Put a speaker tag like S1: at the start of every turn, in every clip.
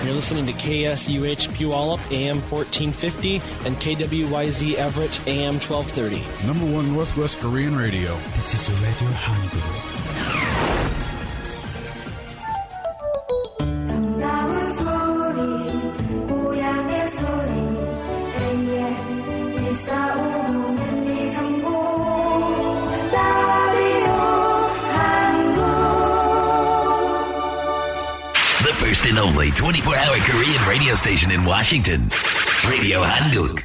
S1: You're listening to KSUH Puyallup, AM 1450, and KWYZ Everett, AM 1230.
S2: Number one Northwest Korean radio.
S3: This is Radio Hangul.
S4: First and only 24-hour Korean radio station in Washington, Radio Hangul.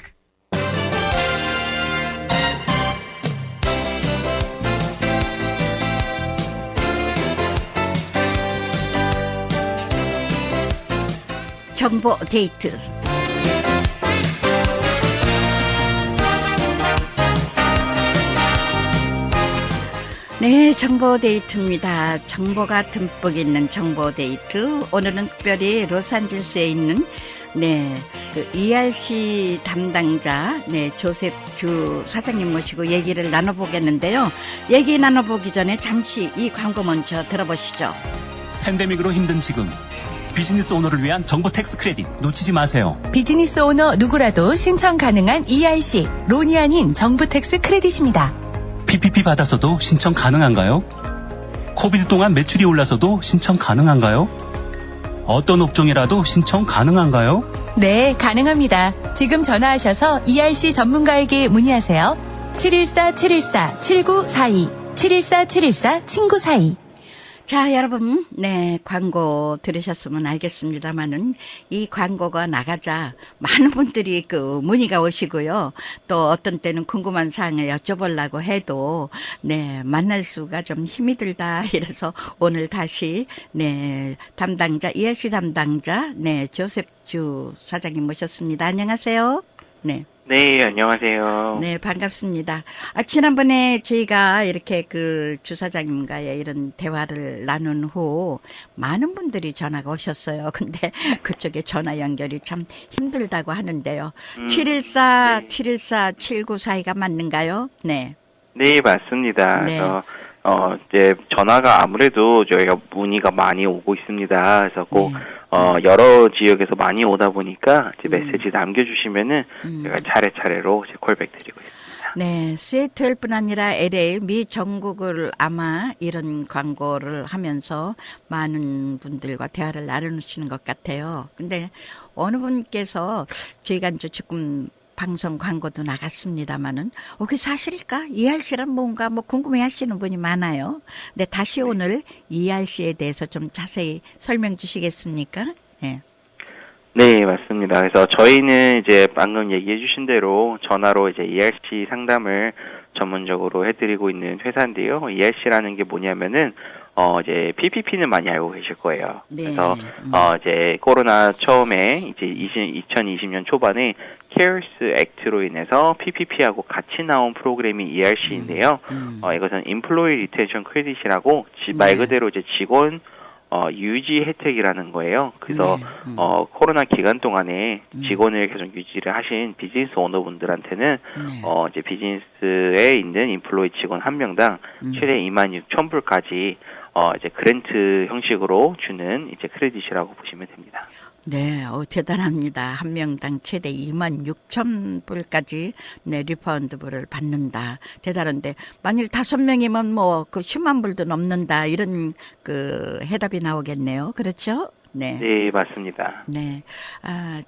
S5: 정보 데이트. 네, 정보 데이트입니다. 정보가 듬뿍 있는 정보 데이트. 오늘은 특별히 로스앤젤레스에 있는 그 ERC 담당자 조셉 주 사장님 모시고 얘기를 나눠보겠는데요. 얘기 나눠보기 전에 잠시 이 광고 먼저 들어보시죠.
S6: 팬데믹으로 힘든 지금 비즈니스 오너를 위한 정보 텍스 크레딧 놓치지 마세요.
S7: 비즈니스 오너 누구라도 신청 가능한 ERC, 론이 아닌 정부 텍스 크레딧입니다.
S6: PPP 받아서도 신청 가능한가요? 코비드 동안 매출이 올라서도 신청 가능한가요? 어떤 업종이라도 신청 가능한가요?
S7: 네, 가능합니다. 지금 전화하셔서 ERC 전문가에게 문의하세요. 714-714-7942 714-714-친구42.
S5: 자, 여러분, 광고 들으셨으면 알겠습니다만은 이 광고가 나가자 많은 분들이 그 문의가 오시고요. 또 어떤 때는 궁금한 사항을 여쭤보려고 해도 만날 수가 좀 힘이 들다. 이래서 오늘 다시 담당자, ERC 담당자 조셉 주 사장님 모셨습니다. 안녕하세요.
S8: 네, 안녕하세요.
S5: 네, 반갑습니다. 지난번에 저희가 이렇게 그 주사장님과의 이런 대화를 나눈 후 많은 분들이 전화가 오셨어요. 근데 그쪽에 전화 연결이 참 힘들다고 하는데요. 714-7942가 맞는가요? 네.
S8: 네, 맞습니다.
S5: 네.
S8: 그래서 이제 전화가 아무래도 저희가 문의가 많이 오고 있습니다. 그래서 꼭 여러 지역에서 많이 오다 보니까 이제 메시지 남겨주시면은 제가 차례차례로 이제 콜백 드리고 있습니다.
S5: 네, 시애틀뿐 아니라 LA, 미 전국을 아마 이런 광고를 하면서 많은 분들과 대화를 나누시는 것 같아요. 근데 어느 분께서 저희가 이제 지금 방송 광고도 나갔습니다마는 그게 사실일까? ERC란 뭔가 궁금해하시는 분이 많아요. 근데 다시 오늘 ERC에 대해서 좀 자세히 설명 주시겠습니까? 네.
S8: 네, 맞습니다. 그래서 저희는 이제 방금 얘기해 주신 대로 전화로 이제 ERC 상담을 전문적으로 해드리고 있는 회사인데요. ERC라는 게 뭐냐면은 이제 PPP는 많이 알고 계실 거예요.
S5: 네.
S8: 그래서 이제 코로나 처음에 이제 2020년 초반에 CARES 액트로 인해서 PPP하고 같이 나온 프로그램이 ERC인데요. 이것은 Employee Retention Credit이라고 말 그대로 이제 직원 유지 혜택이라는 거예요. 그래서 코로나 기간 동안에 직원을 계속 유지를 하신 비즈니스 오너분들한테는 이제 비즈니스에 있는 인플로이 직원 한 명당 최대 26,000불까지 이제 그랜트 형식으로 주는 이제 크레딧이라고 보시면 됩니다.
S5: 네, 대단합니다. 한 명당 최대 26,000불까지 리파운드불을 받는다. 대단한데 만일 5명이면 그 10만 불도 넘는다. 이런 그 해답이 나오겠네요. 그렇죠? 네.
S8: 네, 맞습니다.
S5: 네.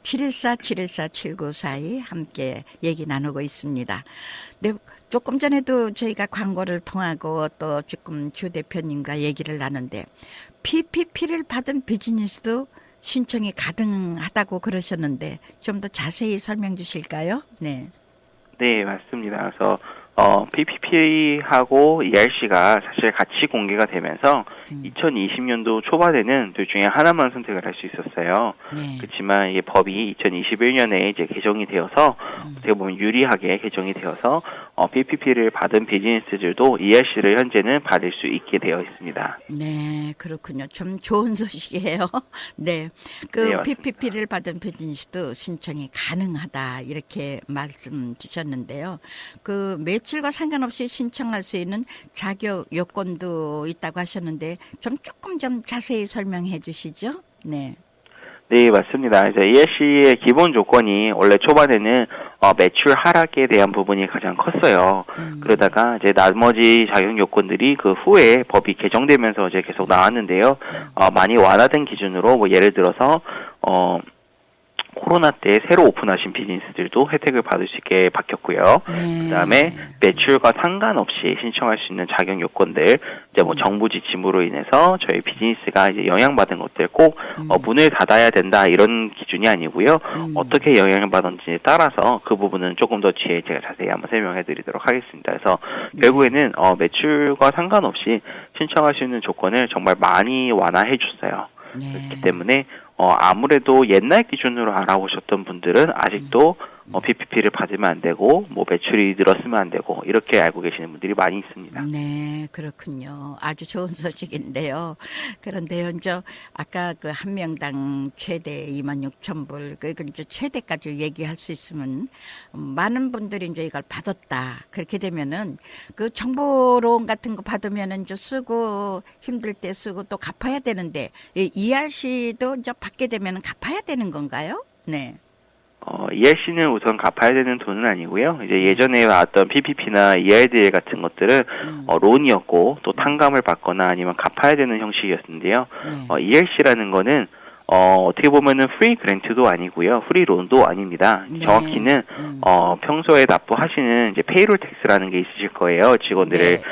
S5: 714-714-7942 함께 얘기 나누고 있습니다. 네. 조금 전에도 저희가 광고를 통하고 또 지금 주 대표님과 얘기를 나눈데 PPP를 받은 비즈니스도 신청이 가능하다고 그러셨는데 좀 더 자세히 설명 주실까요? 네.
S8: 네, 맞습니다. 그래서 PPP하고 ERC가 사실 같이 공개가 되면서 2020년도 초반에는 둘 중에 하나만 선택을 할 수 있었어요.
S5: 네.
S8: 그렇지만 이게 법이 2021년에 이제 개정이 되어서 어떻게 보면 유리하게 개정이 되어서 PPP를 받은 비즈니스들도 ERC를 현재는 받을 수 있게 되어 있습니다.
S5: 네, 그렇군요. 좀 좋은 소식이에요. 네,
S8: 네,
S5: PPP를 받은 비즈니스도 신청이 가능하다 이렇게 말씀 주셨는데요. 그 매출과 상관없이 신청할 수 있는 자격 요건도 있다고 하셨는데 조금 자세히 설명해 주시죠. 네.
S8: 네, 맞습니다. 이제 ERC의 기본 조건이 원래 초반에는 매출 하락에 대한 부분이 가장 컸어요. 그러다가 이제 나머지 자격 요건들이 그 후에 법이 개정되면서 이제 계속 나왔는데요. 많이 완화된 기준으로 뭐 예를 들어서 코로나 때 새로 오픈하신 비즈니스들도 혜택을 받을 수 있게 바뀌었고요. 그다음에 매출과 상관없이 신청할 수 있는 자격 요건들, 이제 뭐 정부 지침으로 인해서 저희 비즈니스가 이제 영향받은 것들 꼭 문을 닫아야 된다 이런 기준이 아니고요. 어떻게 영향을 받은지에 따라서 그 부분은 조금 더 뒤에 제가 자세히 한번 설명해드리도록 하겠습니다. 그래서 결국에는 매출과 상관없이 신청할 수 있는 조건을 정말 많이 완화해 줬어요. 그렇기 때문에 아무래도 옛날 기준으로 알아보셨던 분들은 아직도 PPP를 받으면 안 되고 뭐 매출이 늘었으면 안 되고 이렇게 알고 계시는 분들이 많이 있습니다.
S5: 네, 그렇군요. 아주 좋은 소식인데요. 그런데요, 이제 아까 그 한 명당 최대 26,000불, 그 이제 최대까지 얘기할 수 있으면 많은 분들이 이제 이걸 받았다. 그렇게 되면은 그 정보론 같은 거 받으면은 이제 쓰고 힘들 때 쓰고 또 갚아야 되는데 이 ERC도 이제 받게 되면은 갚아야 되는 건가요? 네.
S8: ERC는 우선 갚아야 되는 돈은 아니고요. 이제 예전에 나왔던 PPP나 ERDL 같은 것들은 론이었고 또 탕감을 받거나 아니면 갚아야 되는 형식이었는데요. ERC라는 거는 어떻게 보면은 프리 그랜트도 아니고요. 프리 론도 아닙니다. 정확히는 평소에 납부하시는 이제 페이롤 텍스라는 게 있으실 거예요. 직원들을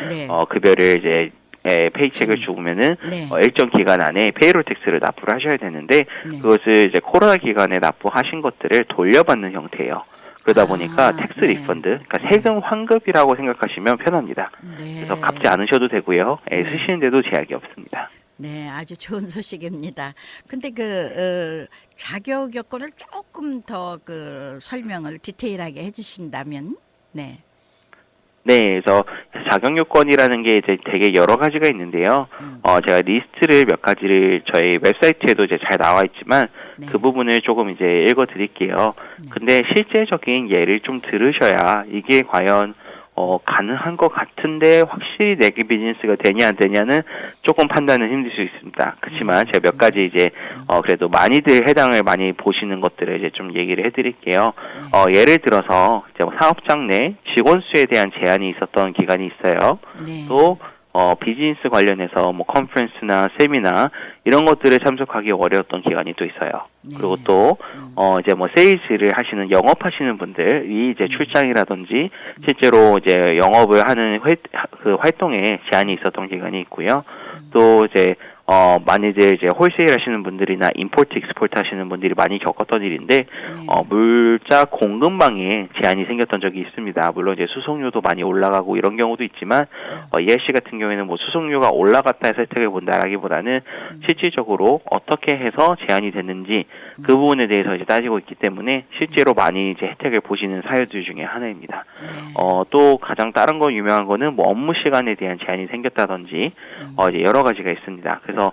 S8: 급여를 이제 페이첵을 주면은 일정 기간 안에 페이롤 텍스를 납부를 하셔야 되는데 그것을 이제 코로나 기간에 납부하신 것들을 돌려받는 형태예요. 그러다 보니까 텍스 리펀드, 그러니까 세금 환급이라고 생각하시면 편합니다. 그래서 갚지 않으셔도 되고요. 쓰시는데도 제약이 없습니다.
S5: 네, 아주 좋은 소식입니다. 근데 자격 요건을 조금 더 설명을 디테일하게 해주신다면, 네.
S8: 네, 그래서 자격 요건이라는 게 이제 되게 여러 가지가 있는데요. 제가 리스트를 몇 가지를 저희 웹사이트에도 이제 잘 나와 있지만 그 부분을 조금 이제 읽어 드릴게요. 근데 실제적인 예를 좀 들으셔야 이게 과연 가능한 것 같은데 확실히 내게 비즈니스가 되냐 안 되냐는 조금 판단은 힘들 수 있습니다. 그렇지만 제가 몇 가지 이제 그래도 많이들 해당을 많이 보시는 것들을 이제 좀 얘기를 해드릴게요. 예를 들어서 이제 사업장 내 직원 수에 대한 제한이 있었던 기간이 있어요. 또 비즈니스 관련해서 뭐 컨퍼런스나 세미나 이런 것들을 참석하기 어려웠던 기간이 또 있어요. 그리고 또 이제 뭐 세일즈를 하시는 영업하시는 분들이 이제 출장이라든지 실제로 이제 영업을 하는 그 활동에 제한이 있었던 기간이 있고요. 또 이제 많이들 이제 홀세일 하시는 분들이나 임포트 익스포트 하시는 분들이 많이 겪었던 일인데 물자 공급망에 제한이 생겼던 적이 있습니다. 물론 이제 수송료도 많이 올라가고 이런 경우도 있지만 ERC 같은 경우에는 뭐 수송료가 올라갔다 해서 혜택을 본다라기보다는 실질적으로 어떻게 해서 제한이 됐는지 그 부분에 대해서 이제 따지고 있기 때문에 실제로 많이 이제 혜택을 보시는 사유들 중에 하나입니다. 또 가장 다른 거 유명한 거는 뭐 업무 시간에 대한 제한이 생겼다든지 이제 여러 가지가 있습니다. 그래서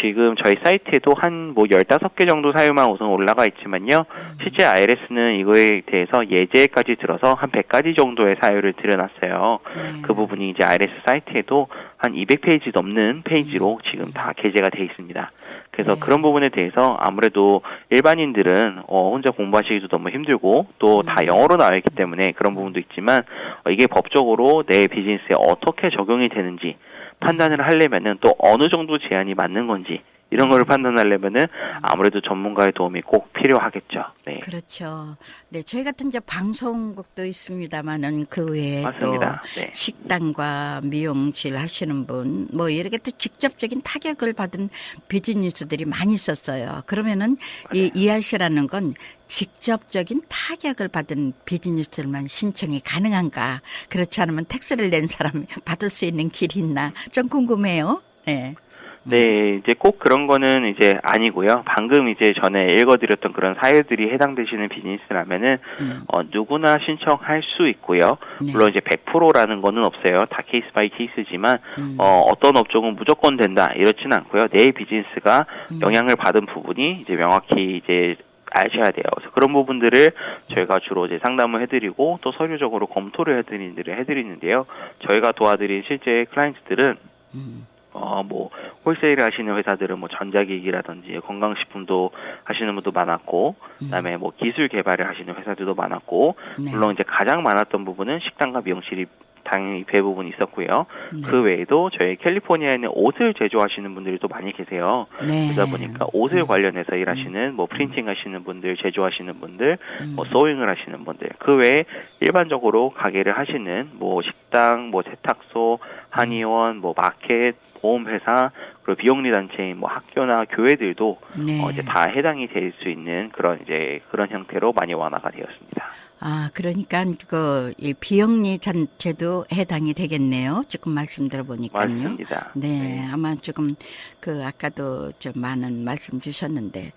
S8: 지금 저희 사이트에도 한 뭐 15개 정도 사유만 우선 올라가 있지만요. 실제 IRS는 이거에 대해서 예제까지 들어서 한 100가지 정도의 사유를 들여놨어요. 그 부분이 이제 IRS 사이트에도 한 200페이지 넘는 페이지로 지금 다 게재가 돼 있습니다. 그래서 그런 부분에 대해서 아무래도 일반인들은 혼자 공부하시기도 너무 힘들고 또 다 영어로 나와 있기 때문에 그런 부분도 있지만 이게 법적으로 내 비즈니스에 어떻게 적용이 되는지 판단을 하려면은 또 어느 정도 제한이 맞는 건지 이런 거를 판단하려면은 아무래도 전문가의 도움이 꼭 필요하겠죠. 네.
S5: 그렇죠. 네, 저희 같은 이제 방송국도 있습니다만은 그 외에
S8: 맞습니다.
S5: 또 식당과 미용실 하시는 분, 뭐 이렇게 또 직접적인 타격을 받은 비즈니스들이 많이 있었어요. 그러면은 이 ERC라는 건 직접적인 타격을 받은 비즈니스들만 신청이 가능한가? 그렇지 않으면 텍스를 낸 사람이 받을 수 있는 길이 있나? 좀 궁금해요. 네.
S8: 네, 이제 꼭 그런 거는 이제 아니고요. 방금 이제 전에 읽어드렸던 그런 사유들이 해당되시는 비즈니스라면은 누구나 신청할 수 있고요. 물론 이제 100%라는 거는 없어요. 다 케이스 바이 케이스지만 어떤 업종은 무조건 된다 이렇지는 않고요. 내 비즈니스가 영향을 받은 부분이 이제 명확히 이제 아셔야 돼요. 그래서 그런 부분들을 저희가 주로 이제 상담을 해드리고 또 서류적으로 검토를 해드리는데요. 저희가 도와드린 실제 클라이언트들은 뭐 홀세일 하시는 회사들은 뭐 전자기기라든지 건강식품도 하시는 분도 많았고, 그다음에 뭐 기술 개발을 하시는 회사들도 많았고,
S5: 네.
S8: 물론 이제 가장 많았던 부분은 식당과 미용실이 당연히 대부분 있었고요.
S5: 네.
S8: 그 외에도 저희 캘리포니아에는 옷을 제조하시는 분들이 또 많이 계세요.
S5: 네.
S8: 그러다 보니까 옷을 관련해서 일하시는 뭐 프린팅 하시는 분들, 제조하시는 분들, 뭐 소잉을 하시는 분들, 그 외에 일반적으로 가게를 하시는 뭐 식당, 뭐 세탁소, 한의원, 뭐 마켓, 보험회사, 그리고 비영리 단체인 뭐 학교나 교회들도
S5: 네.
S8: 이제 다 해당이 될 수 있는 그런 형태로 많이 완화가 되었습니다.
S5: 아, 그러니까 이 비영리 단체도 해당이 되겠네요. 지금 말씀 들어보니까요.
S8: 맞습니다.
S5: 네, 아마 조금 아까도 좀 많은 말씀 주셨는데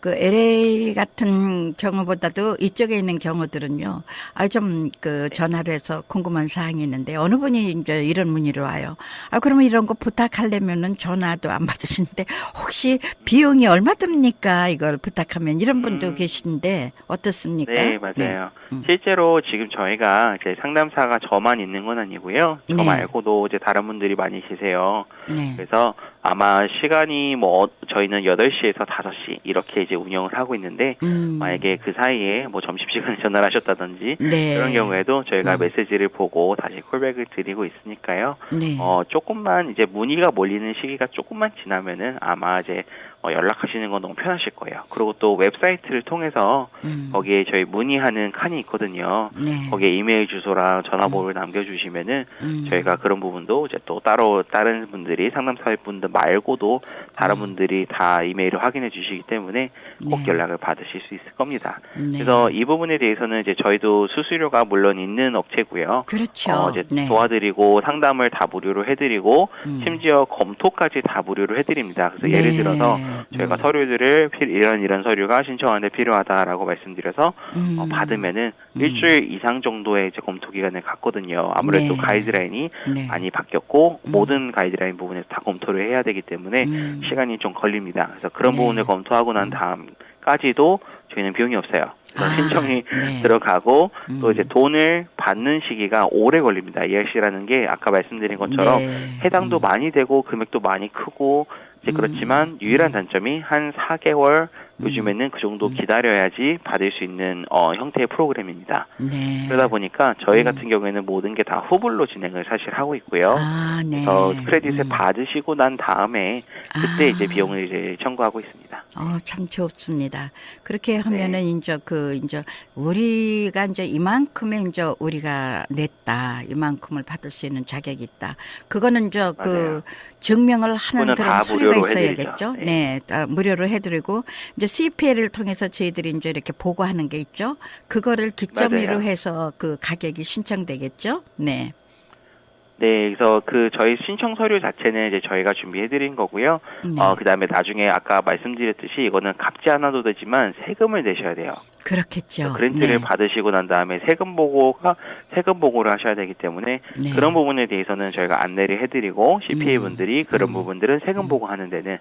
S5: LA 같은 경우보다도 이쪽에 있는 경우들은요. 좀 전화로 해서 궁금한 사항이 있는데 어느 분이 이제 이런 문의로 와요. 그러면 이런 거 부탁하려면은 전화도 안 받으시는데 혹시 비용이 얼마 듭니까? 이걸 부탁하면 이런 분도 계신데 어떻습니까?
S8: 네, 맞아요.
S5: 네.
S8: 실제로 지금 저희가 이제 상담사가 저만 있는 건 아니고요. 저
S5: 네.
S8: 말고도 이제 다른 분들이 많이 계세요.
S5: 네.
S8: 그래서 아마 시간이 뭐 저희는 8시에서 5시 이렇게 이제 운영을 하고 있는데 만약에 그 사이에 뭐 점심시간에 전화를 하셨다든지
S5: 네.
S8: 그런 경우에도 저희가 메시지를 보고 다시 콜백을 드리고 있으니까요.
S5: 네.
S8: 조금만 이제 문의가 몰리는 시기가 조금만 지나면은 아마 이제 연락하시는 건 너무 편하실 거예요. 그리고 또 웹사이트를 통해서 거기에 저희 문의하는 칸이 있거든요.
S5: 네.
S8: 거기에 이메일 주소랑 전화번호를 남겨주시면은 저희가 그런 부분도 이제 또 따로 다른 분들이 상담사회 분들 말고도 다른 분들이 다 이메일을 확인해 주시기 때문에 꼭
S5: 네.
S8: 연락을 받으실 수 있을 겁니다.
S5: 네.
S8: 그래서 이 부분에 대해서는 이제 저희도 수수료가 물론 있는 업체고요.
S5: 그렇죠.
S8: 이제
S5: 네.
S8: 도와드리고 상담을 다 무료로 해드리고 심지어 검토까지 다 무료로 해드립니다. 그래서
S5: 네.
S8: 예를 들어서 저희가 서류들을 이런 서류가 신청하는데 필요하다라고 말씀드려서 받으면은 일주일 이상 정도의 이제 검토 기간을 갖거든요. 아무래도
S5: 네.
S8: 가이드라인이
S5: 네.
S8: 많이 바뀌었고 모든 가이드라인 부분에서 다 검토를 해야 되기 때문에 시간이 좀 걸립니다. 그래서 그런
S5: 네.
S8: 부분을 검토하고 난 다음까지도 저희는 비용이 없어요. 그래서 신청이
S5: 네.
S8: 들어가고 또 이제 돈을 받는 시기가 오래 걸립니다. ERC라는 게 아까 말씀드린 것처럼
S5: 네.
S8: 해당도 많이 되고 금액도 많이 크고 이제 그렇지만 유일한 단점이 한 4개월 요즘에는 그 정도 기다려야지 받을 수 있는 형태의 프로그램입니다.
S5: 네.
S8: 그러다 보니까 저희 같은 경우에는 모든 게 다 후불로 진행을 사실 하고 있고요.
S5: 네.
S8: 그래서 크레딧을 받으시고 난 다음에 그때 이제 비용을 이제 청구하고 있습니다.
S5: 참 좋습니다. 그렇게 하면은 이제 우리가 이제 이만큼의 이제 우리가 냈다, 이만큼을 받을 수 있는 자격이 있다. 그거는
S8: 맞아요.
S5: 증명을 하는 그런
S8: 다
S5: 서류가
S8: 무료로
S5: 있어야겠죠.
S8: 해드리죠.
S5: 네, 무료로 해드리고 이제 CPL을 통해서 저희들이 이제 이렇게 보고하는 게 있죠. 그거를 기점으로
S8: 맞아요.
S5: 해서 그 가격이 신청되겠죠. 네.
S8: 네, 그래서 저희 신청 서류 자체는 이제 저희가 준비해드린 거고요.
S5: 네.
S8: 그다음에 나중에 아까 말씀드렸듯이 이거는 갚지 않아도 되지만 세금을 내셔야 돼요.
S5: 그렇겠죠.
S8: 그랜트를
S5: 네.
S8: 받으시고 난 다음에 세금 보고를 하셔야 되기 때문에
S5: 네.
S8: 그런 부분에 대해서는 저희가 안내를 해드리고 CPA 분들이 그런 부분들은 세금 보고하는 데는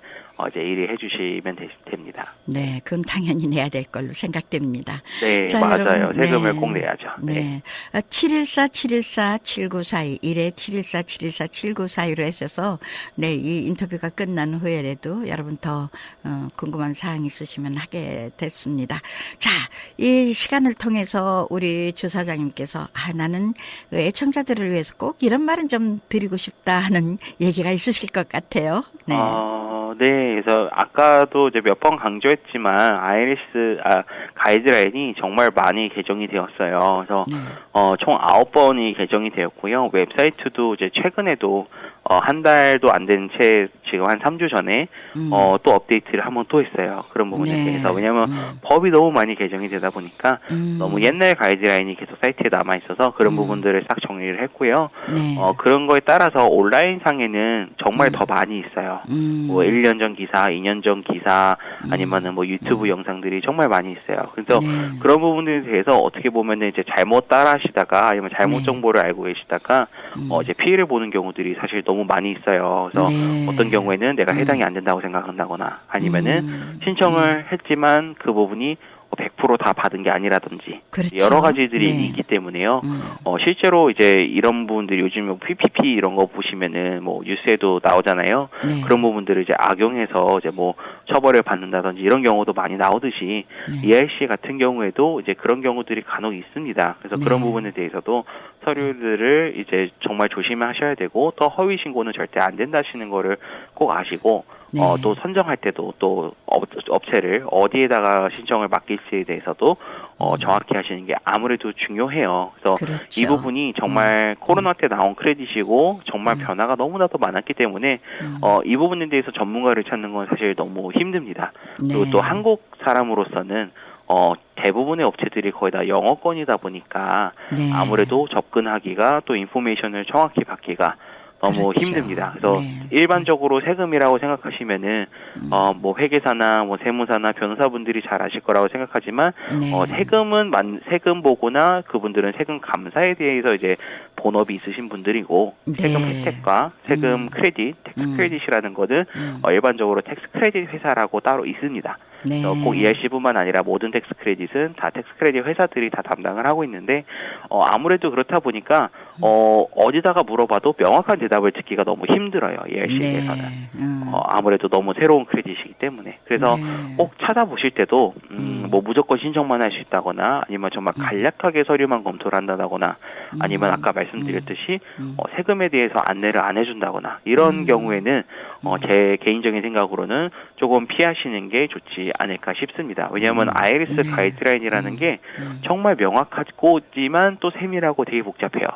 S8: 이제 일을 해주시면 됩니다.
S5: 네, 그건 당연히 내야 될 걸로 생각됩니다.
S8: 네,
S5: 자,
S8: 맞아요.
S5: 여러분,
S8: 세금을
S5: 네.
S8: 꼭 내야죠.
S5: 네. 714-714-7942, 714-714-7942로 했어서, 네, 이 인터뷰가 끝난 후에라도 여러분 더 궁금한 사항 있으시면 하게 됐습니다. 자, 이 시간을 통해서 우리 주사장님께서, 나는 애청자들을 위해서 꼭 이런 말은 좀 드리고 싶다 하는 얘기가 있으실 것 같아요. 네.
S8: 네, 그래서 아까도 이제 몇 번 강조했지만 IRS 가이드라인이 정말 많이 개정이 되었어요. 그래서 총 9번이 개정이 되었고요. 웹사이트도 이제 최근에도 한 달도 안 된 채 지금 한 3주 전에 또 업데이트를 한번 또 했어요. 그런 부분에
S5: 네.
S8: 대해서. 왜냐하면 법이 너무 많이 개정이 되다 보니까 너무 옛날 가이드라인이 계속 사이트에 남아 있어서 그런 부분들을 싹 정리를 했고요.
S5: 네.
S8: 그런 거에 따라서 온라인 상에는 정말 더 많이 있어요. 뭐 1년 전 기사, 2년 전 기사, 아니면은 뭐 유튜브 영상들이 정말 많이 있어요. 그래서
S5: 네.
S8: 그런 부분들에 대해서 어떻게 보면은 이제 잘못 따라하시다가 아니면 잘못
S5: 네.
S8: 정보를 알고 계시다가 이제 피해를 보는 경우들이 사실 너무 많이 있어요. 그래서
S5: 네.
S8: 어떤 경우에는 내가 해당이 안 된다고 생각한다거나 아니면은 신청을 했지만 그 부분이 100% 다 받은 게 아니라든지
S5: 그렇죠.
S8: 여러 가지들이
S5: 네.
S8: 있기 때문에요. 실제로 이제 이런 부분들이 요즘 PPP 이런 거 보시면은 뭐 뉴스에도 나오잖아요.
S5: 네.
S8: 그런 부분들을 이제 악용해서 이제 뭐 처벌을 받는다든지 이런 경우도 많이 나오듯이 ERC 같은 경우에도 이제 그런 경우들이 간혹 있습니다. 그래서 그런 부분에 대해서도 서류들을 이제 정말 조심하셔야 되고 또 허위 신고는 절대 안 된다시는 거를 꼭 아시고
S5: 네.
S8: 또 선정할 때도 또 업체를 어디에다가 신청을 맡길지에 대해서도 정확히 하시는 게 아무래도 중요해요. 그래서
S5: 그렇죠.
S8: 이 부분이 정말 코로나 때 나온 크레딧이고 정말 변화가 너무나도 많았기 때문에 이 부분에 대해서 전문가를 찾는 건 사실 너무 힘듭니다. 그리고
S5: 네.
S8: 또 한국 사람으로서는 대부분의 업체들이 거의 다 영어권이다 보니까
S5: 네.
S8: 아무래도 접근하기가 또 인포메이션을 정확히 받기가 너무
S5: 그렇죠.
S8: 힘듭니다. 그래서
S5: 네.
S8: 일반적으로 세금이라고 생각하시면은 뭐 회계사나 뭐 세무사나 변호사분들이 잘 아실 거라고 생각하지만
S5: 네.
S8: 세금 보고나 그분들은 세금 감사에 대해서 이제 본업이 있으신 분들이고
S5: 네.
S8: 세금 혜택과 세금 크레딧, 텍스 크레딧이라는 것은 일반적으로 텍스 크레딧 회사라고 따로 있습니다.
S5: 네.
S8: 꼭 ERC뿐만 아니라 모든 텍스 크레딧은 다 텍스 크레딧 회사들이 다 담당을 하고 있는데 아무래도 그렇다 보니까 어디다가 물어봐도 명확한 대답을 듣기가 너무 힘들어요. ERC에서는. 아무래도 너무 새로운 크레딧이기 때문에. 그래서 꼭 찾아보실 때도 뭐 무조건 신청만 할 수 있다거나 아니면 정말 간략하게 서류만 검토를 한다거나 아니면 아까 말씀드렸듯이 세금에 대해서 안내를 안 해준다거나 이런 경우에는 제 개인적인 생각으로는 조금 피하시는 게 좋지 않을까 싶습니다. 왜냐하면 IRS 가이드라인이라는 게 정말 명확하고지만 또 세밀하고 되게 복잡해요.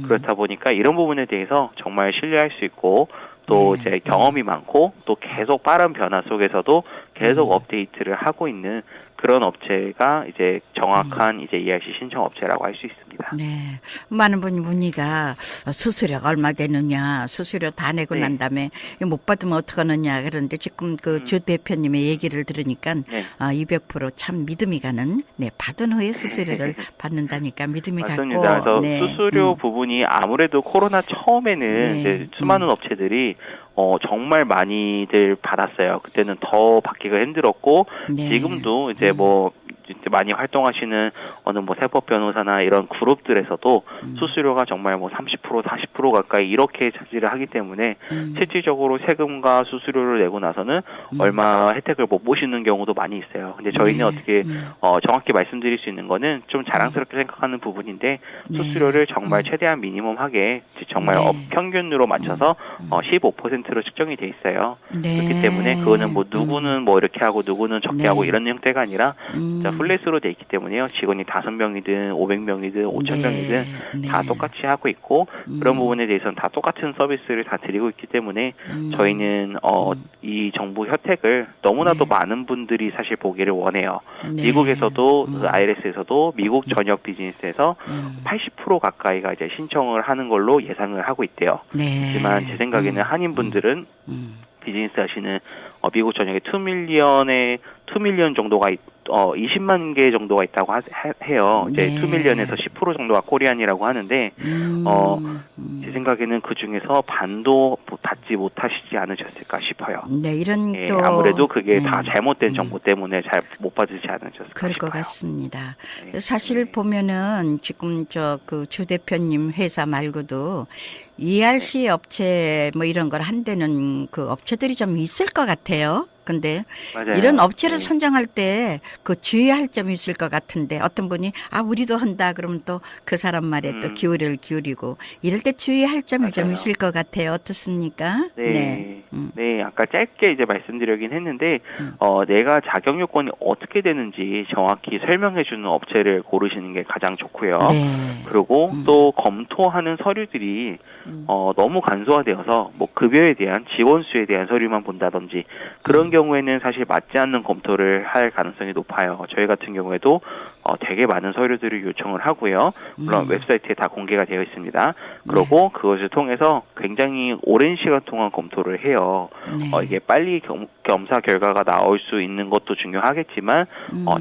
S8: 그렇다 보니까 이런 부분에 대해서 정말 신뢰할 수 있고 또 이제 경험이 많고 또 계속 빠른 변화 속에서도 계속 업데이트를 하고 있는 그런 업체가 이제 정확한 이제 ERC 신청 업체라고 할 수 있습니다.
S5: 네. 많은 분이 문의가 수수료가 얼마 되느냐, 수수료 다 내고 난 다음에 못 받으면 어떡하느냐 그런데 지금 그 주 대표님의 얘기를 들으니까 200%참 믿음이 가는 받은 후에 수수료를 받는다니까 믿음이
S8: 맞습니다.
S5: 갔고.
S8: 그래서 수수료 부분이 아무래도 코로나 처음에는 이제 수많은 업체들이 정말 많이들 받았어요. 그때는 더 받기가 힘들었고 지금도 이제 뭐 많이 활동하시는 어느 뭐 세법 변호사나 이런 그룹들에서도 수수료가 정말 뭐 30% 40% 가까이 이렇게 차지를 하기 때문에 실질적으로 세금과 수수료를 내고 나서는 얼마 혜택을 못 보시는 경우도 많이 있어요. 근데 저희는 어떻게 정확히 말씀드릴 수 있는 거는 좀 자랑스럽게 생각하는 부분인데 수수료를 정말 최대한 미니멈하게 정말 평균으로 맞춰서 15%로 측정이 돼 있어요. 그렇기 때문에 그거는 뭐 누구는 뭐 이렇게 하고 누구는 적게 하고 이런 형태가 아니라 플랫으로 돼 있기 때문에요. 직원이 5명이든 500명이든 5,000명이든 다 똑같이 하고 있고 그런 부분에 대해서는 다 똑같은 서비스를 다 드리고 있기 때문에 저희는 이 정부 혜택을 너무나도 많은 분들이 사실 보기를 원해요. 미국에서도 IRS에서도 미국 전역 비즈니스에서 80% 가까이가 이제 신청을 하는 걸로 예상을 하고 있대요. 하지만 제 생각에는 한인분들은 비즈니스 하시는 미국 전역에 2밀리언 정도가 20만 개 정도가 있다고 해요. 이제 2밀리언에서 10% 정도가 코리안이라고 하는데 제 생각에는 그 중에서 반도 받지 못하시지 않으셨을까 싶어요.
S5: 네, 이런 또
S8: 아무래도 그게 다 잘못된 정보 때문에 잘 못 받으시지 않으셨을까
S5: 그럴
S8: 싶어요.
S5: 것 같습니다. 사실 보면은 지금 그 주 대표님 회사 말고도 ERC 업체 뭐 이런 걸 한다는 그 업체들이 좀 있을 것 같아요. 근데
S8: 맞아요.
S5: 이런 업체를 선정할 때 그 주의할 점이 있을 것 같은데 어떤 분이 우리도 한다 그러면 또 그 사람 말에 또 기울이고 이럴 때 주의할 점이 좀 있을 것 같아요. 어떻습니까?
S8: 네, 아까 짧게 이제 말씀드리긴 했는데 내가 자격 요건이 어떻게 되는지 정확히 설명해주는 업체를 고르시는 게 가장 좋고요. 그리고 또 검토하는 서류들이 너무 간소화되어서 뭐 급여에 대한 지원수에 대한 서류만 본다든지 그런 경우에는 사실 맞지 않는 검토를 할 가능성이 높아요. 저희 같은 경우에도 되게 많은 서류들을 요청을 하고요. 물론 웹사이트에 다 공개가 되어 있습니다. 그리고 그것을 통해서 굉장히 오랜 시간 동안 검토를 해요. 이게 빨리 검사 결과가 나올 수 있는 것도 중요하겠지만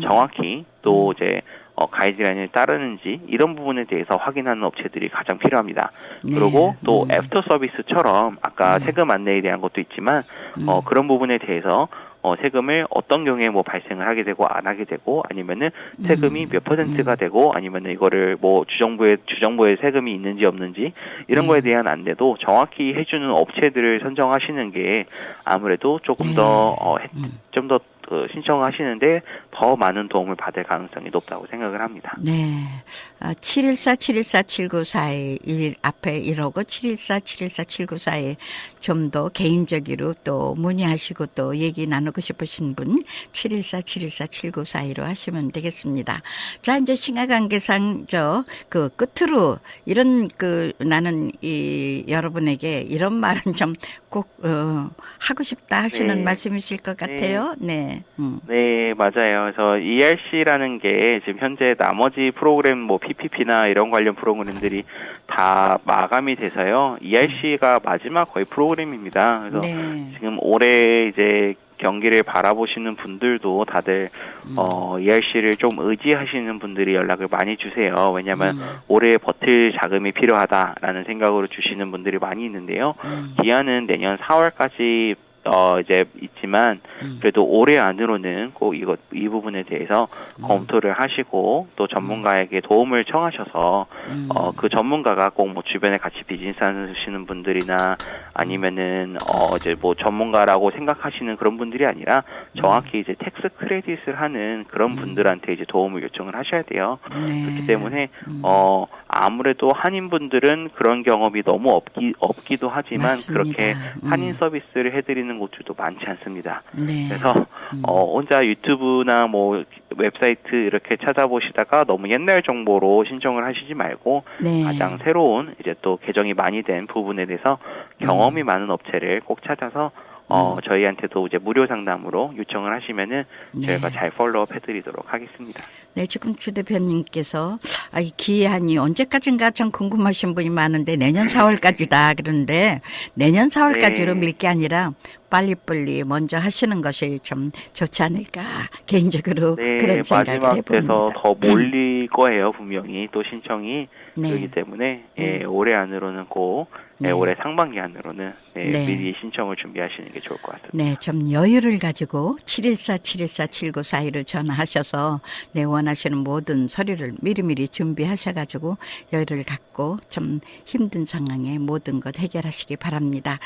S8: 정확히 또 이제 가이드라인을 따르는지 이런 부분에 대해서 확인하는 업체들이 가장 필요합니다. 그리고 또 애프터 서비스처럼 아까 세금 안내에 대한 것도 있지만 그런 부분에 대해서 세금을 어떤 경우에 뭐 발생을 하게 되고 안 하게 되고 아니면은 세금이 몇 %가 되고 아니면은 이거를 뭐 주정부에 세금이 있는지 없는지 이런 거에 대한 안내도 정확히 해주는 업체들을 선정하시는 게 아무래도 조금 더 좀 더 신청하시는데 더 많은 도움을 받을 가능성이 높다고 생각을 합니다.
S5: 네. 714-714-7942 앞에 1호고 714-714-7942 좀 더 개인적으로 또 문의하시고 또 얘기 나누고 싶으신 분 714-714-7942로 하시면 되겠습니다. 자, 이제 시간관계상 그 끝으로 이런 나는 여러분에게 이런 말은 좀 꼭 하고 싶다 하시는 말씀이실 것 같아요. 네.
S8: 네, 맞아요. 그래서 ERC라는 게 지금 현재 나머지 프로그램 뭐 PPP나 이런 관련 프로그램들이 다 마감이 돼서요. ERC가 마지막 거의 프로그램입니다. 그래서 지금 올해 이제 경기를 바라보시는 분들도 다들 ERC를 좀 의지하시는 분들이 연락을 많이 주세요. 왜냐하면 올해 버틸 자금이 필요하다라는 생각으로 주시는 분들이 많이 있는데요. 기한은 내년 4월까지 이제 있지만 그래도 올해 안으로는 꼭 이 부분에 대해서 검토를 하시고 또 전문가에게 도움을 청하셔서 그 전문가가 꼭 뭐 주변에 같이 비즈니스 하시는 분들이나 아니면은 이제 뭐 전문가라고 생각하시는 그런 분들이 아니라 정확히 이제 텍스 크레딧을 하는 그런 분들한테 이제 도움을 요청을 하셔야 돼요. 그렇기 때문에 아무래도 한인분들은 그런 경험이 너무 없기도 하지만 맞습니다. 그렇게 한인 서비스를 해드리는 곳들도 많지 않습니다. 그래서 혼자 유튜브나 뭐 웹사이트 이렇게 찾아보시다가 너무 옛날 정보로 신청을 하시지 말고 가장 새로운 이제 또 개정이 많이 된 부분에 대해서 경험이 많은 업체를 꼭 찾아서 저희한테도 이제 무료 상담으로 요청을 하시면은 저희가 잘 팔로우업 해드리도록 하겠습니다.
S5: 네, 지금 주 대표님께서 이 기한이 언제까지인가 참 궁금하신 분이 많은데 내년 4월까지다 그런데 내년 4월까지로 밀 게 아니라 빨리빨리 먼저 하시는 것이 좀 좋지 않을까 개인적으로 그런 생각을 해봅니다.
S8: 마지막에서 더 몰릴 거예요 분명히 또 신청이 그렇기 때문에 올해 안으로는 꼭 올해 상반기 안으로는 미리 신청을 준비하시는 게 좋을 것 같습니다.
S5: 네, 좀 여유를 가지고 714-714-7942를 전화하셔서 원하시는 모든 서류를 미리미리 준비하셔가지고 여유를 갖고 좀 힘든 상황에 모든 것 해결하시기 바랍니다.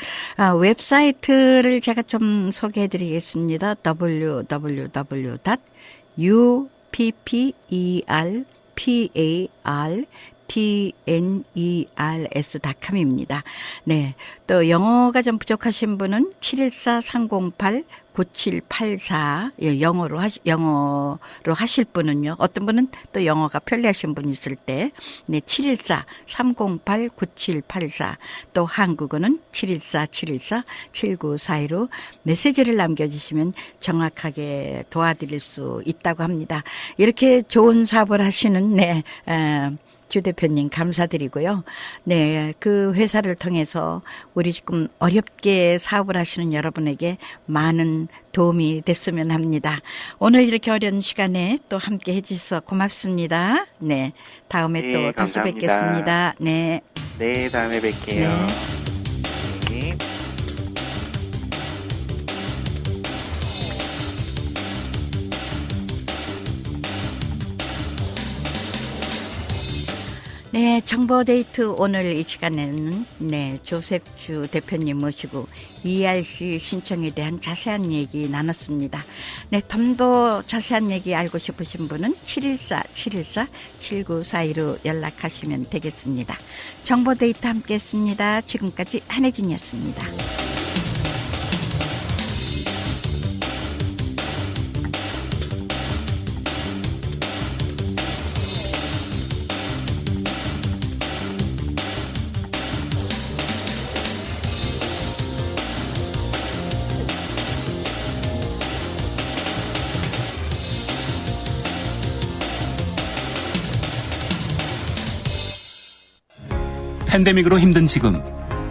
S5: 웹사이트를 제가 좀 소개해드리겠습니다. www.uppertners.com입니다. 네. 또 영어가 좀 부족하신 분은 714-308-9784 영어로 하실 분은요. 어떤 분은 또 영어가 편리하신 분이 있을 때 714-308-9784 또 한국어는 714-714-7942로 메시지를 남겨주시면 정확하게 도와드릴 수 있다고 합니다. 이렇게 좋은 사업을 하시는 주 대표님 감사드리고요. 네, 그 회사를 통해서 우리 지금 어렵게 사업을 하시는 여러분에게 많은 도움이 됐으면 합니다. 오늘 이렇게 어려운 시간에 또 함께 해주셔서 고맙습니다. 네, 다음에 또 다시 뵙겠습니다. 네.
S8: 네, 다음에 뵐게요. 네.
S5: 네, 정보데이트 오늘 이 시간에는 조셉주 대표님 모시고 ERC 신청에 대한 자세한 얘기 나눴습니다. 네, 좀 더 자세한 얘기 알고 싶으신 분은 714-714-7942로 연락하시면 되겠습니다. 정보데이트 함께했습니다. 지금까지 한혜진이었습니다.
S6: 팬데믹으로 힘든 지금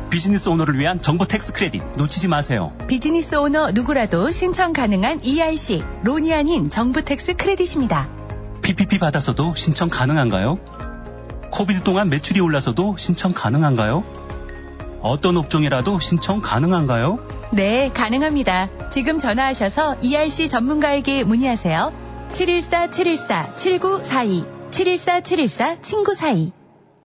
S6: 비즈니스 오너를 위한 정보 텍스 크레딧 놓치지 마세요.
S7: 비즈니스 오너 누구라도 신청 가능한 ERC 론이 아닌 정부 텍스 크레딧입니다.
S6: PPP 받아서도 신청 가능한가요? 코비드 동안 매출이 올라서도 신청 가능한가요? 어떤 업종이라도 신청 가능한가요?
S7: 네, 가능합니다. 지금 전화하셔서 ERC 전문가에게 문의하세요. 714-714-7942, 714-714-친구42.